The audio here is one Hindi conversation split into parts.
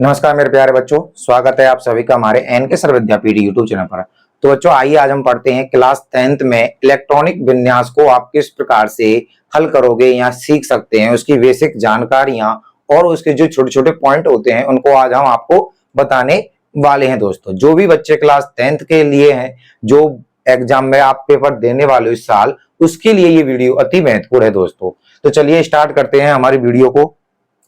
नमस्कार मेरे प्यारे बच्चों, स्वागत है आप सभी का हमारे एन के सर विद्यापीठ यूट्यूब चैनल पर। तो बच्चों आइए आज हम पढ़ते हैं क्लास 10th में इलेक्ट्रॉनिक विन्यास को आप किस प्रकार से हल करोगे या सीख सकते हैं, उसकी बेसिक जानकारियां और उसके जो छोटे छोटे पॉइंट होते हैं उनको आज हम आपको बताने वाले हैं। दोस्तों जो भी बच्चे क्लास 10th के लिए हैं, जो एग्जाम में आप पेपर देने वाले हो इस साल, उसके लिए ये वीडियो अति महत्वपूर्ण है दोस्तों। तो चलिए स्टार्ट करते हैं हमारी वीडियो को।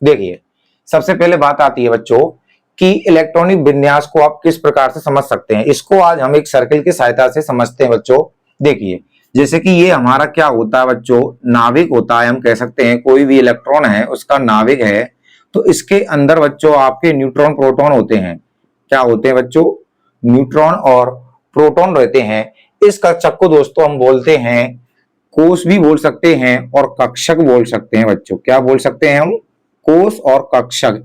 देखिए सबसे पहले बात आती है बच्चों कि इलेक्ट्रॉनिक विन्यास को आप किस प्रकार से समझ सकते हैं। इसको आज हम एक सर्किल की सहायता से समझते हैं बच्चों। देखिए जैसे कि ये हमारा क्या होता है बच्चों, नाभिक होता है, हम कह सकते हैं कोई भी इलेक्ट्रॉन है उसका नाभिक है। तो इसके अंदर बच्चों आपके न्यूट्रॉन प्रोटॉन होते हैं। क्या होते हैं बच्चों? न्यूट्रॉन और प्रोटॉन रहते हैं। इस कक्षक को दोस्तों हम बोलते हैं, कोष भी बोल सकते हैं और कक्षक बोल सकते हैं बच्चों। क्या बोल सकते हैं हम? कोष और कक्षक।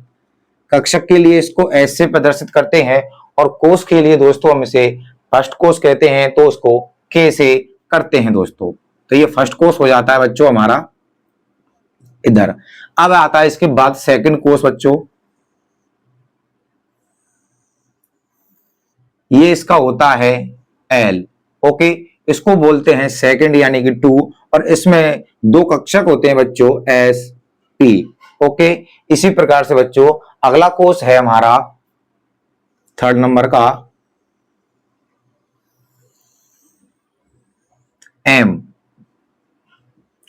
कक्षक के लिए इसको एस से प्रदर्शित करते हैं और कोष के लिए दोस्तों हम इसे फर्स्ट कोष कहते हैं, तो उसको के से करते हैं दोस्तों। तो ये फर्स्ट कोष हो जाता है बच्चों हमारा इधर। अब आता है इसके बाद सेकंड कोष बच्चों, ये इसका होता है एल। ओके, इसको बोलते हैं सेकंड यानी कि 2, और इसमें दो कक्षक होते हैं बच्चों एस पी। ओके, इसी प्रकार से बच्चों अगला कोष है हमारा थर्ड नंबर का एम।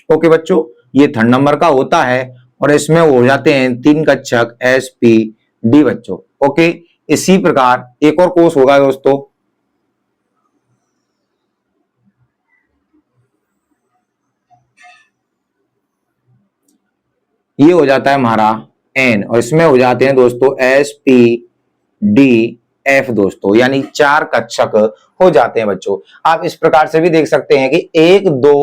ओके बच्चों, ये थर्ड नंबर का होता है और इसमें हो जाते हैं 3 कक्षक एस पी डी बच्चों। ओके, इसी प्रकार एक और कोष होगा दोस्तों, ये हो जाता है हमारा एन, और इसमें हो जाते हैं दोस्तों एस पी डी एफ दोस्तों, यानी 4 कक्षक हो जाते हैं बच्चों। आप इस प्रकार से भी देख सकते हैं कि 1 2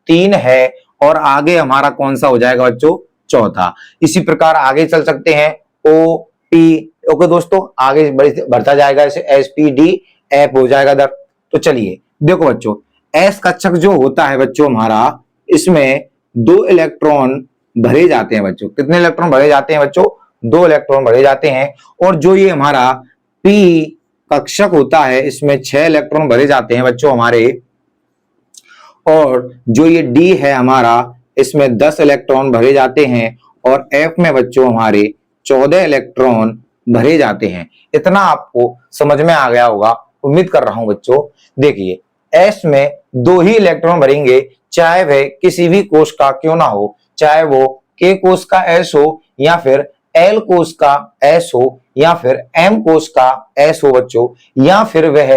3 है और आगे हमारा कौन सा हो जाएगा बच्चों? चौथा। इसी प्रकार आगे चल सकते हैं ओ पी। ओके दोस्तों, आगे बढ़ता जाएगा, इसे एस पी डी एफ हो जाएगा दर। तो चलिए देखो बच्चों, एस कक्षक जो होता है बच्चों हमारा, इसमें 2 इलेक्ट्रॉन भरे जाते हैं बच्चों। कितने इलेक्ट्रॉन भरे जाते हैं बच्चों? 2 इलेक्ट्रॉन भरे जाते हैं। और जो ये हमारा पी कक्षक होता है, इसमें 6 इलेक्ट्रॉन भरे जाते हैं बच्चों हमारे। और जो ये डी है हमारा, इसमें 10 इलेक्ट्रॉन भरे जाते हैं। और एफ में बच्चों हमारे 14 इलेक्ट्रॉन भरे जाते हैं। इतना आपको समझ में आ गया होगा, उम्मीद कर रहा हूं बच्चों। देखिए एस में 2 ही इलेक्ट्रॉन भरेंगे, चाहे वह किसी भी कोष का क्यों ना हो, चाहे वो के कोष का एस हो या फिर एल कोष का एस हो या फिर एम कोष का एस हो बच्चों, या फिर वह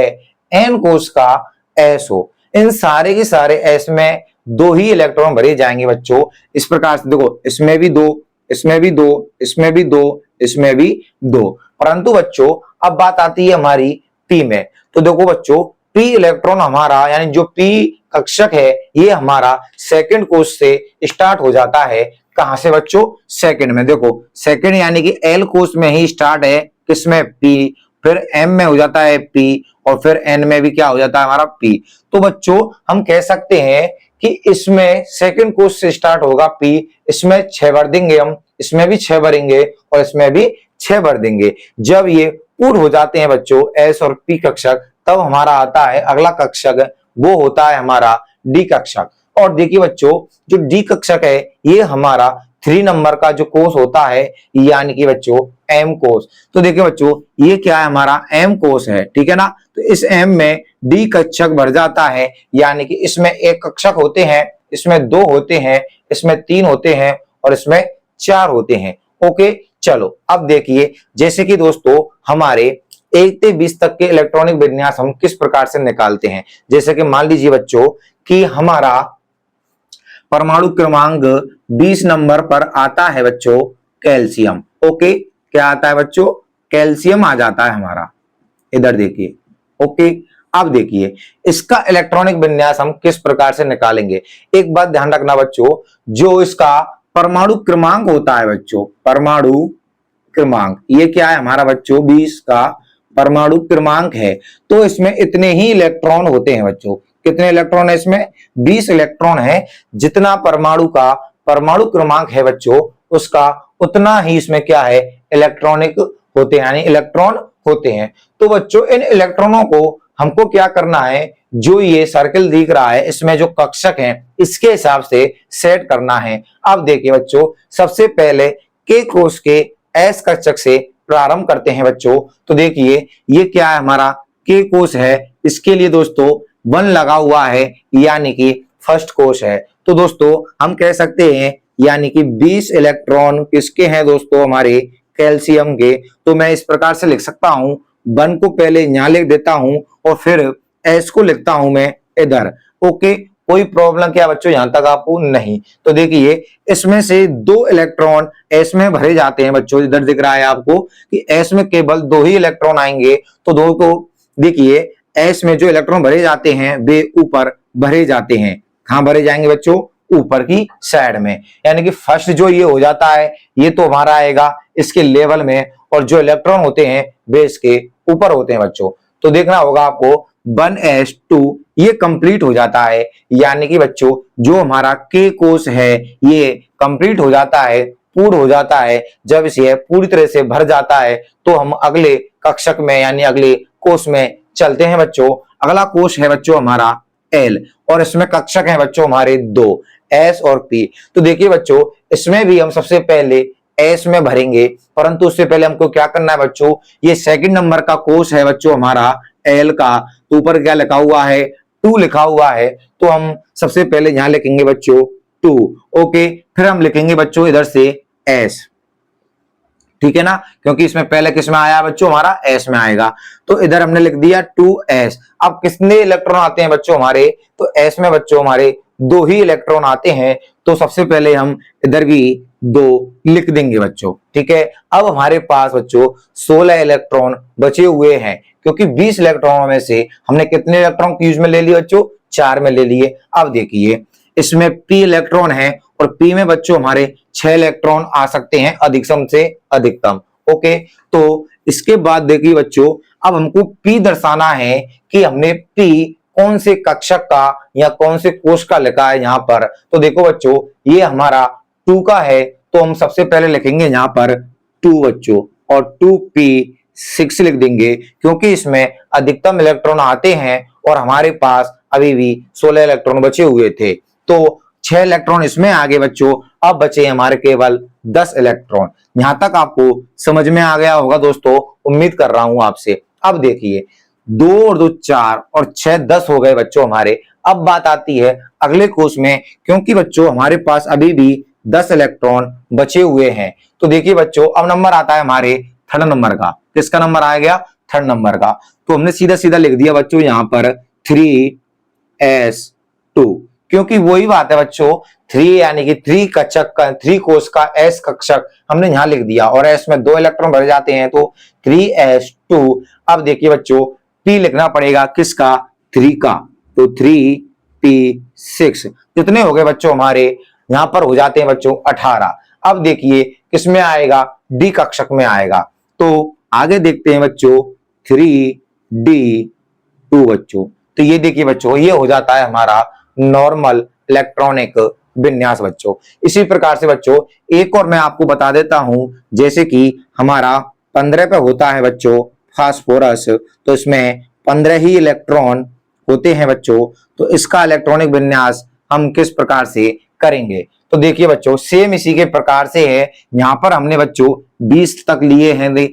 एन कोष का एस हो। इन सारे के सारे एस में 2 ही इलेक्ट्रॉन भरे जाएंगे बच्चों। इस प्रकार से देखो, इसमें भी 2, इसमें भी 2, इसमें भी 2, इसमें भी 2। परंतु बच्चों अब बात आती है हमारी पी में। तो देखो बच्चों, पी इलेक्ट्रॉन हमारा, यानी जो पी कक्षक है, ये हमारा सेकंड कोष से स्टार्ट हो जाता है। कहां से बच्चों? सेकंड में। देखो सेकंड यानी कि एल कोष में ही स्टार्ट है, किसमें? पी। फिर एम में हो जाता है पी, और फिर एन में भी क्या हो जाता है हमारा? पी। तो बच्चों हम कह सकते हैं कि इसमें सेकंड कोष से स्टार्ट होगा पी, इसमें 6 भर देंगे हम, इसमें भी 6 भरेंगे और इसमें भी 6 भर देंगे। जब ये पूर्ण हो जाते हैं बच्चों एस और पी कक्षक, तब हमारा आता है अगला कक्षक, वो होता है हमारा डी कक्षक। और देखिए बच्चों, जो डी कक्षक है ये हमारा 3 नंबर का जो कोष होता है, यानी कि बच्चों एम कोष। तो देखिए बच्चों, ये क्या है? हमारा एम कोष है, ठीक है ना। तो इस एम में डी कक्षक भर जाता है, यानी कि इसमें 1 कक्षक होते हैं, इसमें 2 होते हैं, इसमें 3 होते हैं और इसमें 4 होते हैं। ओके चलो अब देखिए, जैसे कि दोस्तों हमारे 1 से 20 तक के इलेक्ट्रॉनिक विन्यास हम किस प्रकार से निकालते हैं। जैसे कि मान लीजिए बच्चों कि हमारा परमाणु क्रमांक 20 नंबर पर आता है बच्चों कैल्शियम। ओके, क्या आता है बच्चों? कैल्शियम आ जाता है हमारा। इधर देखिए। ओके, अब देखिए इसका इलेक्ट्रॉनिक विन्यास हम किस प्रकार से निकालेंगे। एक बात ध्यान रखना बच्चों, जो इसका परमाणु क्रमांक होता है बच्चों, परमाणु क्रमांक, ये क्या है हमारा बच्चों? 20 का परमाणु क्रमांक है। तो इसमें इतने ही इलेक्ट्रॉन होते हैं बच्चों। कितने इलेक्ट्रॉन है इसमें? 20 इलेक्ट्रॉन है। जितना परमाणु का परमाणु क्रमांक है बच्चों, उसका उतना ही इसमें क्या है? इलेक्ट्रॉनिक होते हैं, यानी इलेक्ट्रॉन होते हैं। तो बच्चों इन इलेक्ट्रॉनों को हमको क्या करना है, जो ये सर्कल दिख रहा है इसमें जो कक्षक है इसके हिसाब से सेट करना है। अब देखिए बच्चों, सबसे पहले के कोष के एस कक्षक से प्रारंभ करते हैं बच्चों। तो देखिए ये क्या है, हमारा के कोष है, इसके लिए दोस्तों 1 लगा हुआ है, यानी कि फर्स्ट कोष है। तो दोस्तों हम कह सकते हैं यानी कि 20 इलेक्ट्रॉन किसके हैं दोस्तों, हमारे कैल्शियम के। तो मैं इस प्रकार से लिख सकता हूं, 1 को पहले यहां लिख देता हूं और फिर एस को लिखता हूं मैं इधर। ओके, कोई प्रॉब्लम क्या बच्चों यहां तक आपको नहीं। तो देखिए इसमें से 2 इलेक्ट्रॉन एस में भरे जाते हैं बच्चों, इधर दिख रहा है आपको कि एस में केवल 2 ही इलेक्ट्रॉन आएंगे। तो 2 को देखिए एस में जो इलेक्ट्रॉन भरे जाते हैं वे ऊपर भरे जाते हैं। कहां भरे जाएंगे बच्चों, ऊपर की साइड में, यानी कि फर्स्ट जो ये हो जाता है ये तो हमारा आएगा इसके लेवल में, और जो इलेक्ट्रॉन होते हैं वे इसके ऊपर होते हैं बच्चों। तो देखना होगा आपको 1s2 ये कंप्लीट हो जाता है, यानी कि बच्चों जो हमारा के कोष है ये कंप्लीट हो जाता है, पूर्ण हो जाता है। जब इसे पूरी तरह से भर जाता है तो हम अगले कक्षक में यानी अगले कोष में चलते हैं बच्चों। अगला कोष है बच्चों हमारा एल, और इसमें कक्षक है बच्चों हमारे 2, एस और पी। तो देखिए बच्चों इसमें भी हम सबसे पहले एस में भरेंगे, परंतु उससे पहले हमको क्या करना है बच्चों, ये सेकंड नंबर का कोष है बच्चों हमारा एल का। तो ऊपर क्या लिखा हुआ है, 2 लिखा हुआ है। तो हम सबसे पहले यहां लिखेंगे बच्चों 2। ओके, फिर हम लिखेंगे बच्चों इधर से एस, ठीक है ना, क्योंकि इसमें पहले किस में आया बच्चों, हमारा एस में आएगा। तो इधर हमने लिख दिया 2s। अब कितने इलेक्ट्रॉन आते हैं बच्चों हमारे, तो एस में बच्चों हमारे 2 ही इलेक्ट्रॉन आते हैं। तो सबसे पहले हम इधर भी 2 लिख देंगे बच्चों, ठीक है। अब हमारे पास बच्चों 16 इलेक्ट्रॉन बचे हुए हैं, क्योंकि 20 इलेक्ट्रॉनों में से हमने कितने इलेक्ट्रॉन यूज में ले लिए बच्चों, 4 में ले लिए। अब देखिए इसमें p इलेक्ट्रॉन है और p में बच्चों हमारे 6 इलेक्ट्रॉन आ सकते हैं अधिकतम से अधिकतम। ओके, तो इसके बाद देखिए बच्चों अब हमको p दर्शाना है कि हमने p कौन से कक्षक का या कौन से कोष का लिखा है यहाँ पर। तो देखो बच्चों ये हमारा 2 का है, तो हम सबसे पहले लिखेंगे यहाँ पर 2 बच्चों, और 2p6 लिख देंगे, क्योंकि इसमें अधिकतम इलेक्ट्रॉन आते हैं और हमारे पास अभी भी 16 इलेक्ट्रॉन बचे हुए थे। तो 6 इलेक्ट्रॉन इसमें आ गए बच्चों, अब बचे हमारे केवल 10 इलेक्ट्रॉन। यहां तक आपको समझ में आ गया होगा दोस्तों, उम्मीद कर रहा हूं आपसे। अब देखिए 2 और 2 4 और 6 10 हो गए बच्चों हमारे। अब बात आती है अगले कोष में, क्योंकि बच्चों हमारे पास अभी भी 10 इलेक्ट्रॉन बचे हुए हैं। तो देखिए बच्चों अब नंबर आता है हमारे 3rd नंबर का। किसका नंबर आ गया, 3rd नंबर का। तो हमने सीधा सीधा लिख दिया बच्चों यहाँ पर 3s2, क्योंकि वही बात है बच्चों 3 यानी कि 3 कक्षक का 3 कोष का s कक्षक हमने यहां लिख दिया, और s में 2 इलेक्ट्रॉन भरे जाते हैं तो 3s2। अब देखिए बच्चों p लिखना पड़ेगा किसका, 3 का। तो 3p6 कितने हो गए बच्चों हमारे, यहां पर हो जाते हैं बच्चों 18। अब देखिए किसमें आएगा, d कक्षक में आएगा। तो आगे देखते हैं बच्चों 3d2 बच्चों। तो ये देखिए बच्चों ये हो जाता है हमारा नॉर्मल इलेक्ट्रॉनिक विन्यास बच्चों। इसी प्रकार से बच्चों एक और मैं आपको बता देता हूं, जैसे कि हमारा 15 पे होता है बच्चों फास्फोरस, तो इसमें 15 ही इलेक्ट्रॉन होते हैं बच्चों। तो इसका इलेक्ट्रॉनिक विन्यास हम किस प्रकार से करेंगे, तो देखिए बच्चों सेम इसी के प्रकार से है। यहां पर हमने बच्चों 20 तक लिए हैं।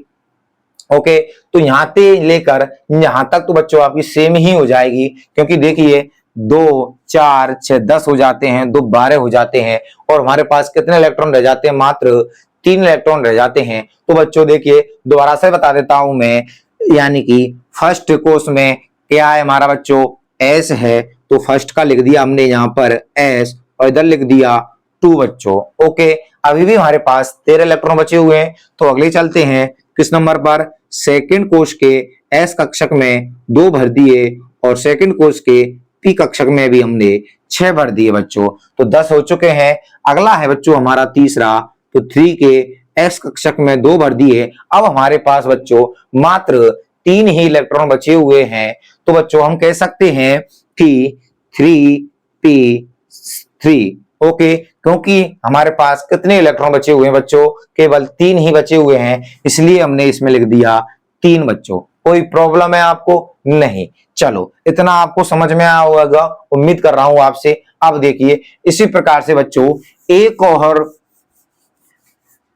ओके, तो यहां से लेकर यहां तक तो बच्चों आपकी सेम ही हो जाएगी, क्योंकि देखिए 2 4 6 10 हो जाते हैं, 2 12 हो जाते हैं, और हमारे पास कितने इलेक्ट्रॉन रह जाते हैं, मात्र 3 इलेक्ट्रॉन रह जाते हैं। तो बच्चों देखिए दोबारा से बता देता हूं मैं, यानी कि फर्स्ट कोष में क्या है हमारा बच्चों, एस है। तो फर्स्ट का लिख दिया हमने यहाँ पर एस, और इधर लिख दिया 2 बच्चों। ओके, अभी भी हमारे पास 13 इलेक्ट्रॉन बचे हुए हैं। तो अगले चलते हैं किस नंबर पर, सेकंड कोष के एस कक्षक में 2 भर दिए, और सेकंड कोष के पी कक्षक में भी हमने 6 भर दिए बच्चों। तो 10 हो चुके हैं। अगला है बच्चों हमारा तीसरा, तो 3 के एस कक्षक में 2 भर दिए। अब हमारे पास बच्चों मात्र 3 ही इलेक्ट्रॉन बचे हुए हैं। तो बच्चों हम कह सकते हैं कि 3p3 ओके, क्योंकि हमारे पास कितने इलेक्ट्रॉन बचे हुए हैं बच्चों, केवल 3 ही बचे हुए हैं, इसलिए हमने इसमें लिख दिया 3 बच्चों। कोई प्रॉब्लम है आपको? नहीं। चलो, इतना आपको समझ में आया होगा, उम्मीद कर रहा हूं आपसे। अब देखिए, इसी प्रकार से बच्चों एक और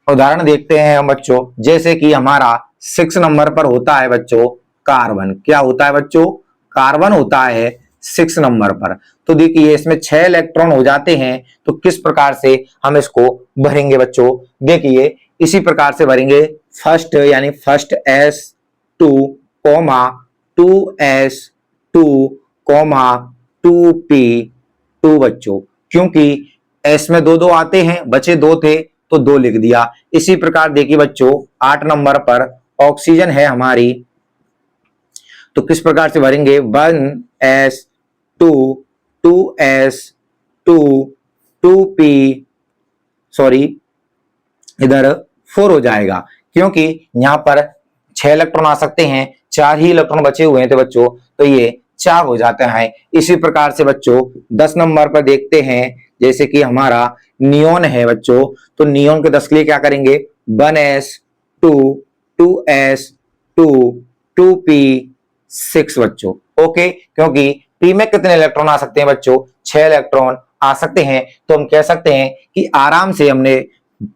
उदाहरण देखते हैं हम बच्चों। जैसे कि हमारा 6 नंबर पर होता है बच्चों कार्बन। क्या होता है बच्चों? कार्बन होता है 6 नंबर पर। तो देखिए, इसमें 6 इलेक्ट्रॉन हो जाते हैं, तो किस प्रकार से हम इसको भरेंगे बच्चों? देखिए, इसी प्रकार से भरेंगे। फर्स्ट यानी first S2 coma 2S2 coma 2P2 बच्चों, क्योंकि एस में दो दो आते हैं, बचे 2 थे तो 2 लिख दिया। इसी प्रकार देखिए बच्चों 8 नंबर पर ऑक्सीजन है हमारी, तो किस प्रकार से भरेंगे? 1S2 2S2 2P सॉरी इधर 4 हो जाएगा, क्योंकि यहां पर 6 इलेक्ट्रॉन आ सकते हैं, 4 ही इलेक्ट्रॉन बचे हुए थे बच्चों, तो ये 4 हो जाते हैं। इसी प्रकार से बच्चों 10 नंबर पर देखते हैं, जैसे कि हमारा नियोन है बच्चों, तो नियोन के 10 के लिए क्या करेंगे? 1S2 2S2 2P6 बच्चों। ओके, क्योंकि पी में कितने इलेक्ट्रॉन आ सकते हैं बच्चों? 6 इलेक्ट्रॉन आ सकते हैं, तो हम कह सकते हैं कि आराम से हमने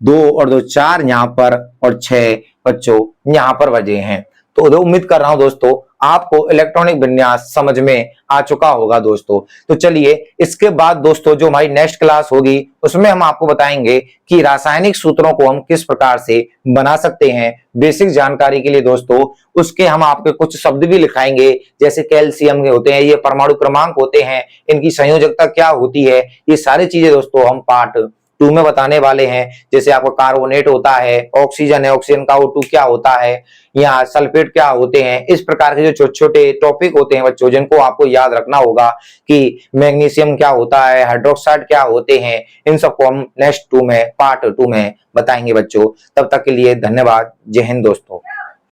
2 और 2 4 यहां पर और 6 बच्चों यहां पर बचे हैं। तो उम्मीद कर रहा हूं दोस्तों आपको इलेक्ट्रॉनिक विन्यास समझ में आ चुका होगा दोस्तों। तो चलिए, इसके बाद दोस्तों जो हमारी नेक्स्ट क्लास होगी उसमें हम आपको बताएंगे कि रासायनिक सूत्रों को हम किस प्रकार से बना सकते हैं। बेसिक जानकारी के लिए दोस्तों उसके हम आपके कुछ शब्द भी लिखाएंगे, जैसे कैल्शियम के होते हैं, ये परमाणु क्रमांक होते हैं, इनकी संयोजकता क्या होती है, ये सारी चीजें दोस्तों हम पार्ट 2 में बताने वाले हैं। जैसे आपका कार्बोनेट होता है, ऑक्सीजन है, ऑक्सीजन का O2 क्या होता है, यहाँ सल्फेट क्या होते हैं, इस प्रकार के जो छोटे छोटे टॉपिक होते हैं बच्चों, जिनको आपको याद रखना होगा कि मैग्नीशियम क्या होता है, हाइड्रोक्साइड क्या होते हैं, इन सबको हम नेक्स्ट 2 में पार्ट 2 में बताएंगे बच्चों। तब तक के लिए धन्यवाद। जय हिंद दोस्तों।